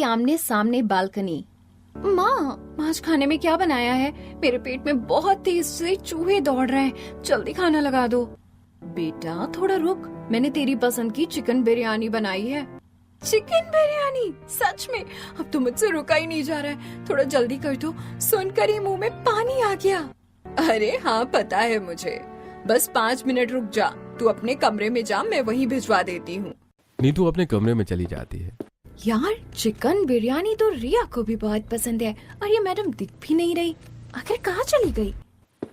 आमने सामने बालकनी। माँ, आज खाने में क्या बनाया है? मेरे पेट में बहुत तेज से चूहे दौड़ रहे हैं, जल्दी खाना लगा दो। बेटा थोड़ा रुक, मैंने तेरी पसंद की चिकन बिरयानी बनाई है। चिकन बिरयानी? सच में? अब तो मुझसे रुका ही नहीं जा रहा है, थोड़ा जल्दी कर दो, सुनकर ही मुंह में पानी आ गया। अरे हाँ, पता है मुझे, बस 5 मिनट रुक जा, तू अपने कमरे में जा, मैं वहीं भिजवा देती हूँ। नीतू अपने कमरे में चली जाती है। यार, चिकन बिरयानी तो रिया को भी बहुत पसंद है और ये मैडम दिख भी नहीं रही, आखिर कहाँ चली गई?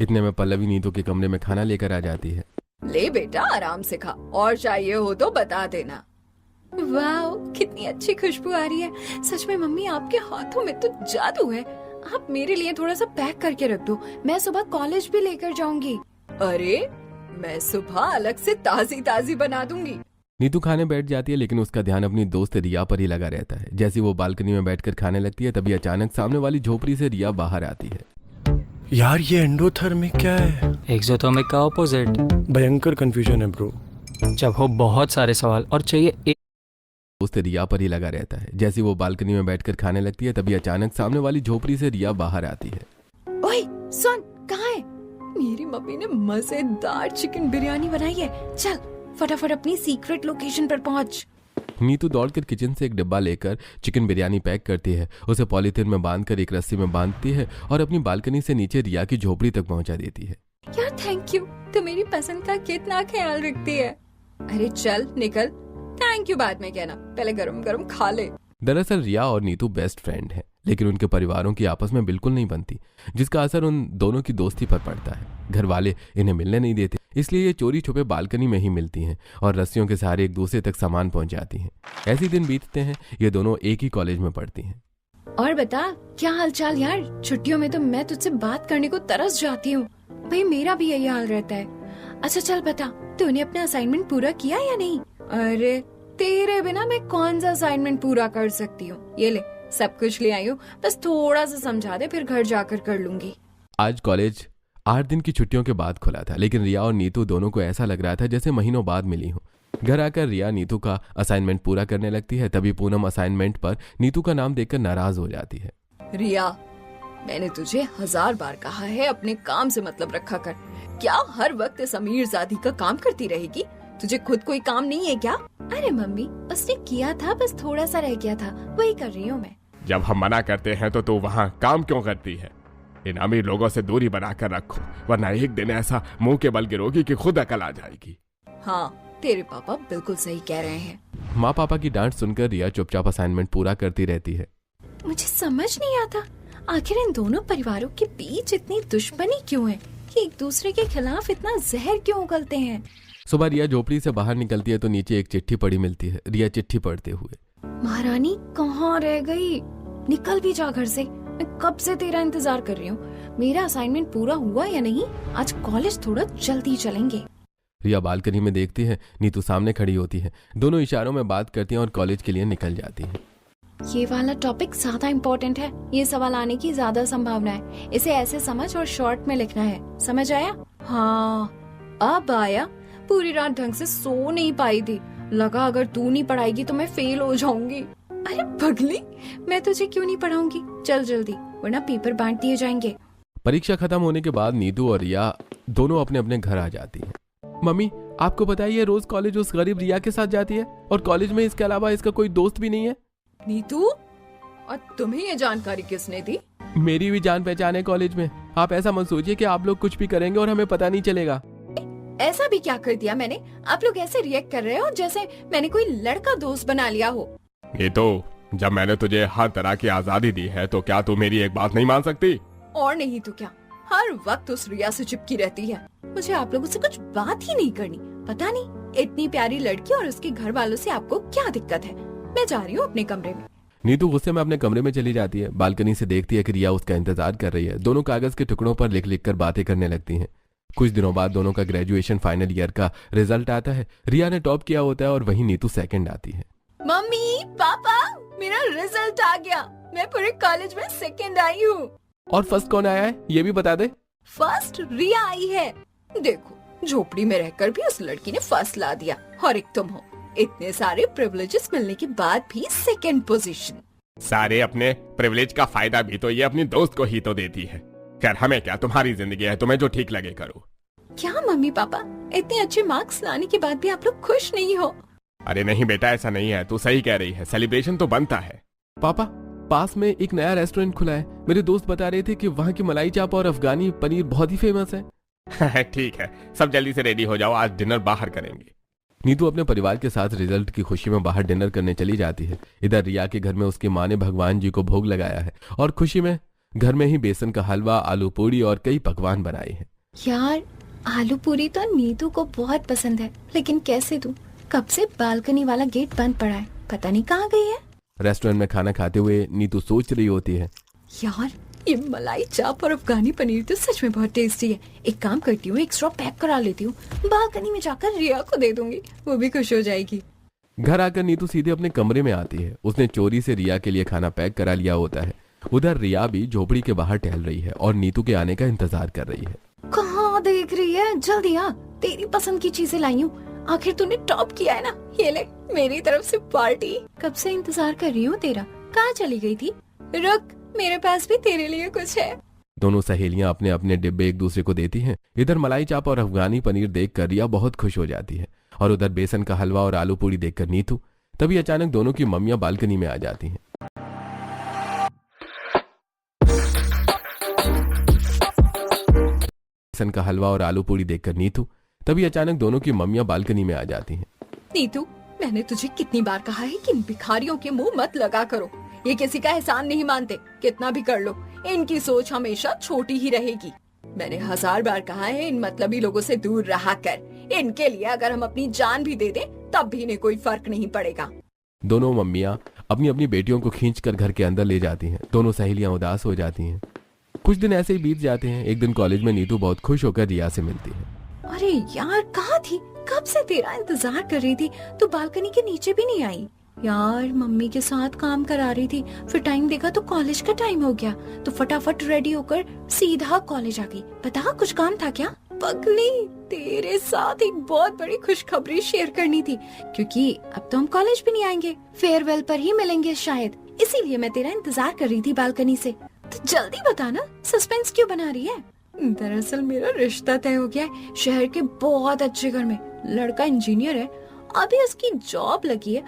इतने में पल्लवी नीतू के कमरे में खाना लेकर आ जाती है। ले बेटा, आराम से खा, और चाहिए हो तो बता देना। वाह, कितनी अच्छी खुशबू आ रही है। सच में मम्मी, आपके हाथों में तो जादू है। आप मेरे लिए थोड़ा सा पैक करके रख दो, मैं सुबह कॉलेज भी लेकर जाऊंगी। अरे, मैं सुबह अलग से ताजी ताजी बना दूंगी। नीतू खाने बैठ जाती है, लेकिन उसका ध्यान अपनी दोस्त रिया पर ही लगा रहता है। जैसे वो बालकनी में बैठकर खाने लगती है, तभी अचानक सामने वाली झोपड़ी से रिया बाहर आती है। यार, ये एंडोथर्मिक क्या है? एक्सोथर्मिक का ऑपोजिट। भयंकर कंफ्यूजन है ब्रो। जब हो बहुत सारे सवाल और चाहिए एक दोस्त रिया पर ही लगा रहता है। जैसे वो बालकनी में बैठकर खाने लगती है, तभी अचानक सामने वाली झोपड़ी से रिया बाहर आती है। ओए सुन, कहाँ है? मेरी मम्मी ने मजेदार चिकन बिरयानी बनाई है, चल फटाफट अपनी सीक्रेट लोकेशन पर पहुंच। नीतू दौड़कर किचन से एक डिब्बा लेकर चिकन बिरयानी पैक करती है, उसे पॉलीथिन में बांधकर एक रस्सी में बांधती है और अपनी बालकनी से नीचे रिया की झोपड़ी तक पहुंचा देती है। यार थैंक यू, तू मेरी पसंद का कितना ख्याल रखती है। अरे चल निकल, थैंक यू बाद में कहना, पहले गरम गरम खा ले। दरअसल रिया और नीतू बेस्ट फ्रेंड हैं, लेकिन उनके परिवारों की आपस में बिल्कुल नहीं बनती, जिसका असर उन दोनों की दोस्ती पर पड़ता है। घर वाले इन्हें मिलने नहीं देते, इसलिए ये चोरी छुपे बालकनी में ही मिलती हैं और रस्सियों के सहारे एक दूसरे तक सामान पहुंचाती हैं। ऐसे दिन बीतते हैं, ये दोनों एक ही कॉलेज में पढ़ती हैं। और बता, क्या हालचाल यार? छुट्टियों में तो मैं तुझसे बात करने को तरस जाती हूँ। भाई मेरा भी यही हाल रहता है। अच्छा चल बता, तूने अपना असाइनमेंट पूरा किया या नहीं? अरे तेरे बिना मैं कौन सा असाइनमेंट पूरा कर सकती हूँ? ये ले, सब कुछ ले आई हूँ, बस थोड़ा सा समझा दे, फिर घर जाकर कर लूंगी। आज कॉलेज 8 दिन की छुट्टियों के बाद खुला था, लेकिन रिया और नीतू दोनों को ऐसा लग रहा था जैसे महीनों बाद मिली हो। घर आकर रिया नीतू का असाइनमेंट पूरा करने लगती है, तभी पूनम असाइनमेंट पर नीतू का नाम देखकर नाराज हो जाती है। रिया, मैंने तुझे 1000 बार कहा है अपने काम से मतलब रखा कर। क्या हर वक्त इस अमीरजादी का काम करती रहेगी? तुझे खुद कोई काम नहीं है क्या? अरे मम्मी, उसने किया था, बस थोड़ा सा रह गया था, वही कर रही हूँ मैं। जब हम मना करते हैं तो तू वहाँ काम क्यों करती है? इन अमीर लोगों से दूरी बनाकर रखो, वरना एक दिन ऐसा मुंह के बल गिरोगी कि खुद अकल आ जाएगी। हाँ, तेरे पापा बिल्कुल सही कह रहे हैं। माँ पापा की डांट सुनकर रिया चुपचाप असाइनमेंट पूरा करती रहती है। मुझे समझ नहीं आता, आखिर इन दोनों परिवारों के बीच इतनी दुश्मनी क्यों है कि एक दूसरे के खिलाफ इतना जहर क्यों उगलते हैं? सुबह रिया झोपड़ी से बाहर निकलती है तो नीचे एक चिट्ठी पड़ी मिलती है। रिया चिट्ठी पढ़ते हुए, महारानी कहाँ रह गई? निकल भी जा घर से, मैं कब से तेरा इंतजार कर रही हूँ। मेरा असाइनमेंट पूरा हुआ या नहीं? आज कॉलेज थोड़ा जल्दी चलेंगे। रिया बालकनी में देखती है, नीतू सामने खड़ी होती है। दोनों इशारों में बात करती हैं और कॉलेज के लिए निकल जाती हैं। ये वाला टॉपिक ज्यादा इम्पोर्टेंट है, ये सवाल आने की ज्यादा संभावना है, इसे ऐसे समझ और शॉर्ट में लिखना है, समझ आया? हाँ, अब आया। पूरी रात ढंग से सो नहीं पाई थी, लगा अगर तू नहीं पढ़ाएगी तो मैं फेल हो जाऊंगी। अरे पगली, मैं तुझे क्यों नहीं पढ़ाऊंगी? चल जल्दी, वरना पेपर बांट दिए जाएंगे। परीक्षा खत्म होने के बाद नीतू और रिया दोनों अपने अपने घर आ जाती हैं। मम्मी, आपको पता है ये रोज कॉलेज उस गरीब रिया के साथ जाती है और कॉलेज में इसके अलावा इसका कोई दोस्त भी नहीं है। नीतू, और तुम्हें ये जानकारी किसने दी? मेरी भी जान पहचान है कॉलेज में। आप ऐसा मत सोचिए कि आप लोग कुछ भी करेंगे और हमें पता नहीं चलेगा। ऐसा भी क्या कर दिया मैंने? आप लोग ऐसे रिएक्ट कर रहे हो जैसे मैंने कोई लड़का दोस्त बना लिया हो। ये तो जब मैंने तुझे हर तरह की आजादी दी है तो क्या तू मेरी एक बात नहीं मान सकती? और नहीं तो क्या, हर वक्त उस रिया से चिपकी रहती है। मुझे आप लोगों से कुछ बात ही नहीं करनी। पता नहीं इतनी प्यारी लड़की और उसके घर वालों से आपको क्या दिक्कत है। मैं जा रही हूँ अपने कमरे में। नीतू गुस्से में अपने कमरे में चली जाती है। बालकनी से देखती है कि रिया उसका इंतजार कर रही है। दोनों कागज के टुकड़ों पर लिख लिख कर बातें करने लगती हैं। कुछ दिनों बाद दोनों का ग्रेजुएशन फाइनल ईयर का रिजल्ट आता है। रिया ने टॉप किया होता है और वहीं नीतू सेकंड आती है। मम्मी पापा, मेरा रिजल्ट आ गया, मैं पूरे कॉलेज में सेकंड आई हूँ। और फर्स्ट कौन आया है ये भी बता दे। फर्स्ट रिया आई है। देखो, झोपड़ी में रहकर भी उस लड़की ने फर्स्ट ला दिया और एक तुम हो, इतने सारे प्रिविलेजेस मिलने के बाद भी सेकंड पोजीशन। सारे अपने प्रिविलेज का फायदा भी तो ये अपनी दोस्त को ही तो देती है। खैर हमें क्या, तुम्हारी जिंदगी है, तुम्हें जो ठीक लगे करो। क्या मम्मी पापा, इतने अच्छे मार्क्स लाने के बाद भी आप लोग खुश नहीं हो? अरे नहीं बेटा, ऐसा नहीं है, तू सही कह रही है, सेलिब्रेशन तो बनता है। पापा, पास में एक नया रेस्टोरेंट खुला है। मेरे दोस्त बता रहे थे कि वहाँ की मलाई चाप और अफगानी पनीर बहुत ही फेमस है। ठीक है, सब जल्दी से रेडी हो जाओ, आज डिनर बाहर करेंगे। नीतू अपने परिवार के साथ रिजल्ट की खुशी में बाहर डिनर करने चली जाती है। इधर रिया के घर में उसकी माँ ने भगवान जी को भोग लगाया है और खुशी में घर में ही बेसन का हलवा, आलू पूड़ी और कई पकवान बनाए हैं। यार आलू पूरी तो नीतू को बहुत पसंद है, लेकिन कैसे दूं? कब से बालकनी वाला गेट बंद पड़ा है, पता नहीं कहाँ गई है। रेस्टोरेंट में खाना खाते हुए नीतू सोच रही होती है, यार ये मलाई चाप और अफगानी पनीर तो सच में बहुत टेस्टी है। एक काम करती हूँ, एक्स्ट्रा पैक करा लेती हूँ, बालकनी में जाकर रिया को दे दूंगी, वो भी खुश हो जाएगी। घर आकर नीतू सीधे अपने कमरे में आती है। उसने चोरी से रिया के लिए खाना पैक करा लिया होता है। उधर रिया भी झोपड़ी के बाहर टहल रही है और नीतू के आने का इंतजार कर रही है। कहाँ देख रही है, जल्दी आ, तेरी पसंद की चीजें लाई हूँ। आखिर तूने टॉप किया है ना, ये ले मेरी तरफ से पार्टी। कब से इंतजार कर रही हूँ तेरा, कहाँ चली गई थी? रुक, मेरे पास भी तेरे लिए कुछ है। दोनों सहेलियां अपने अपने डिब्बे एक दूसरे को देती हैं। इधर मलाई चाप और अफगानी पनीर देखकर रिया बहुत खुश हो जाती है और उधर बेसन का हलवा और आलू पूड़ी देखकर नीतू। तभी अचानक दोनों की मम्मियां बालकनी में आ जाती हैं। बेसन का हलवा और आलू पूड़ी देखकर नीतू। तभी अचानक दोनों की मम्मियां बालकनी में आ जाती हैं। नीतू, मैंने तुझे कितनी बार कहा है कि इन भिखारियों के मुंह मत लगा करो। ये किसी का एहसान नहीं मानते, कितना भी कर लो, इनकी सोच हमेशा छोटी ही रहेगी। मैंने 1000 बार कहा है इन मतलबी लोगों से दूर रहा कर। इनके लिए अगर हम अपनी जान भी दे दें तब भी इन्हें कोई फर्क नहीं पड़ेगा। दोनों मम्मियां अपनी अपनी बेटियों को खींचकर घर के अंदर ले जाती हैं। दोनों सहेलियां उदास हो जाती हैं। कुछ दिन ऐसे ही बीत जाते हैं। एक दिन कॉलेज में नीतू बहुत खुश होकर रिया से मिलती है। अरे यार, कहाँ थी? कब से तेरा इंतजार कर रही थी, तू बालकनी के नीचे भी नहीं आई। यार मम्मी के साथ काम करा रही थी, फिर टाइम देखा तो कॉलेज का टाइम हो गया, तो फटाफट रेडी होकर सीधा कॉलेज आ गई। बता, कुछ काम था क्या? पगली, तेरे साथ एक बहुत बड़ी खुशखबरी शेयर करनी थी, क्योंकि अब तो हम कॉलेज भी नहीं आएंगे, फेयरवेल पर ही मिलेंगे शायद। इसीलिए मैं तेरा इंतजार कर रही थी बालकनी से। तो जल्दी बता ना, सस्पेंस क्यों बना रही है? दरअसल मेरा रिश्ता तय हो गया है शहर के बहुत अच्छे घर में। लड़का इंजीनियर है, अभी उसकी जॉब लगी है,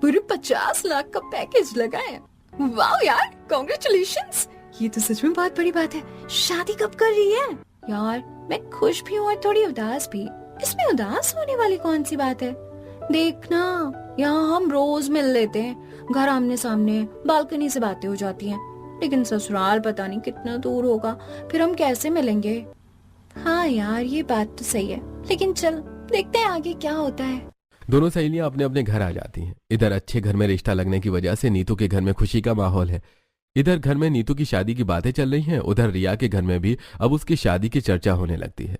पूरे 50 लाख का पैकेज लगा है। वाह यार, कांग्रेचुलेशंस, ये तो सच में बहुत बड़ी बात है। शादी कब कर रही है? यार मैं खुश भी हूँ और थोड़ी उदास भी। इसमें उदास होने वाली कौन सी बात है? देखना, यहाँ हम रोज मिल लेते हैं, घर आमने सामने, बालकनी से बातें हो जाती हैं। लेकिन ससुराल पता नहीं कितना दूर होगा, फिर हम कैसे मिलेंगे? हाँ यार, ये बात तो सही है, लेकिन चल देखते हैं आगे क्या होता है। दोनों सहेलियां अपने अपने घर आ जाती हैं। इधर अच्छे घर में रिश्ता लगने की वजह से नीतू के घर में खुशी का माहौल है। इधर घर में नीतू की शादी की बातें चल रही हैं। उधर रिया के घर में भी अब उसकी शादी की चर्चा होने लगती है।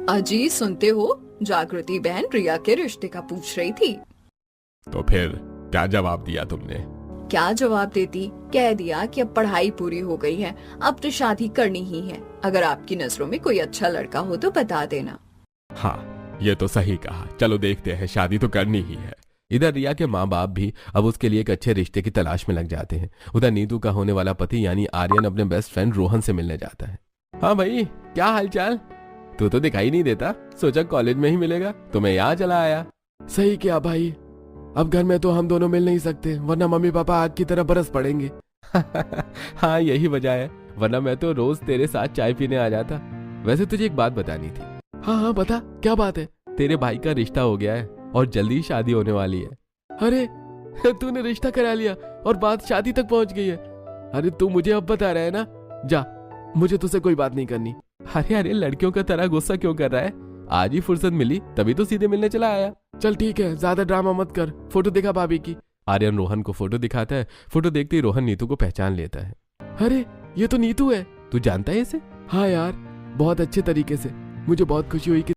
अजी सुनते हो, जागृति बहन रिया के रिश्ते का पूछ रही थी। तो फिर क्या जवाब दिया तुमने? क्या जवाब देती, कह दिया कि अब पढ़ाई पूरी हो गई है, अब तो शादी करनी ही है। अगर आपकी नजरों में कोई अच्छा लड़का हो तो बता देना। हाँ, ये तो सही कहा, चलो देखते हैं, शादी तो करनी ही है। इधर रिया के माँ बाप भी अब उसके लिए एक अच्छे रिश्ते की तलाश में लग जाते हैं। उधर नीतू का होने वाला पति यानी आर्यन अपने बेस्ट फ्रेंड रोहन से मिलने जाता है। हाँ भाई, क्या हालचाल? तू तो दिखाई नहीं देता, सोचा कॉलेज में ही मिलेगा, तो मैं यहाँ चला आया। सही क्या भाई, अब घर में तो हम दोनों मिल नहीं सकते, वरना मम्मी पापा आग की तरह बरस पड़ेंगे। हाँ यही वजह है, वरना मैं तो रोज तेरे साथ चाय पीने आ जाता। वैसे तुझे एक बात बतानी थी। हाँ हाँ बता, क्या बात है? तेरे भाई का रिश्ता हो गया है और जल्दी शादी होने वाली है। अरे तूने रिश्ता करा लिया और बात शादी तक पहुंच गई है। अरे तू मुझे अब बता रहा है ना, जा, मुझे तुझसे कोई बात नहीं करनी। अरे अरे, लड़कियों का तरह गुस्सा क्यों कर रहा है? आज ही फुर्सत मिली तभी तो सीधे मिलने चला आया। चल ठीक है, ज्यादा ड्रामा मत कर, फोटो दिखा भाभी की। आर्यन रोहन को फोटो दिखाता है। फोटो देखते ही रोहन नीतू को पहचान लेता है। अरे ये तो नीतू है, तू जानता है इसे? हाँ यार, बहुत अच्छे तरीके से। मुझे बहुत खुशी हुई कि